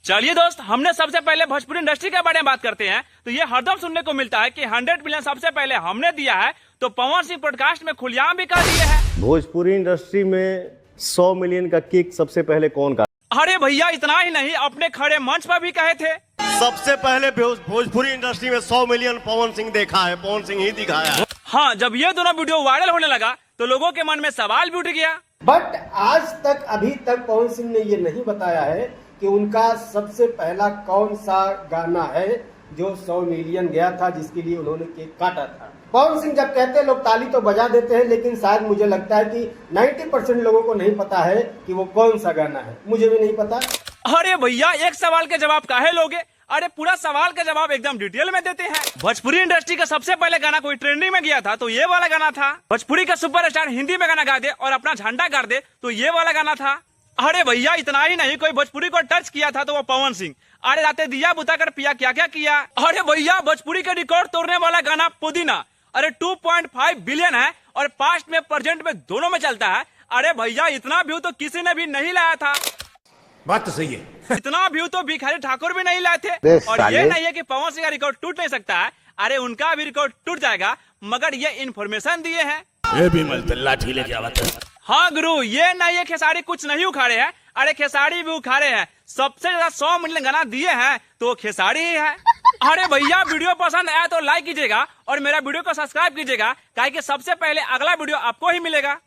चलिए दोस्त, हमने सबसे पहले भोजपुरी इंडस्ट्री के बारे में बात करते हैं। तो ये हरदम सुनने को मिलता है कि 100 मिलियन सबसे पहले हमने दिया है, तो पवन सिंह पॉडकास्ट में खुलेआम भी कह दिए हैं। भोजपुरी इंडस्ट्री में 100 मिलियन का किक सबसे पहले कौन का? अरे भैया, इतना ही नहीं, अपने खड़े मंच पर भी कहे थे। सबसे पहले भोजपुरी इंडस्ट्री में 100 मिलियन पवन सिंह देखा है, पवन सिंह ही दिखाया है। हाँ, जब ये दोनों वीडियो वायरल होने लगा तो लोगों के मन में सवाल भी उठ गया। बट आज तक अभी तक पवन सिंह ने ये नहीं बताया है कि उनका सबसे पहला कौन सा गाना है जो 100 मिलियन गया था, जिसके लिए उन्होंने केक काटा था। पवन सिंह जब कहते हैं लोग ताली तो बजा देते हैं, लेकिन शायद मुझे लगता है कि 90% लोगों को नहीं पता है कि वो कौन सा गाना है। मुझे भी नहीं पता। अरे भैया, एक सवाल के जवाब काहे लोगे? अरे पूरा सवाल का जवाब एकदम डिटेल में देते हैं। भोजपुरी इंडस्ट्री का सबसे पहले गाना कोई ट्रेंडिंग में गया था तो ये वाला गाना था। भोजपुरी का सुपरस्टार हिंदी में गाना गा दे और अपना झंडा गाड़ दे तो ये वाला गाना था। अरे भैया, इतना ही नहीं, कोई भोजपुरी को टच किया था तो वो पवन सिंह। अरे राते दिया बुता कर पिया क्या क्या किया। अरे भैया, भोजपुरी का रिकॉर्ड तोड़ने वाला गाना पुदीना, अरे 2.5 बिलियन है और पास्ट में प्रेजेंट में दोनों में चलता है। अरे भैया, इतना व्यू तो किसी ने भी नहीं लाया था। बात तो सही है। इतना व्यू तो भिखारी ठाकुर भी नहीं लाए थे। और ये नहीं है कि पवन सिंह का रिकॉर्ड टूट नहीं सकता है। अरे उनका भी रिकॉर्ड टूट जाएगा, मगर ये इन्फॉर्मेशन दिए हैं। ये भी लाठी लेके आवा था। हाँ गुरु, ये नहीं है खेसारी कुछ नहीं उखाड़े हैं। अरे खेसारी भी उखाड़े हैं। सबसे ज्यादा 100 मिलियन गाना दिए हैं तो खेसारी ही है। अरे भैया, वीडियो पसंद आया तो लाइक कीजिएगा और मेरा वीडियो को सब्सक्राइब कीजिएगा, काहे कि सबसे पहले अगला वीडियो आपको ही मिलेगा।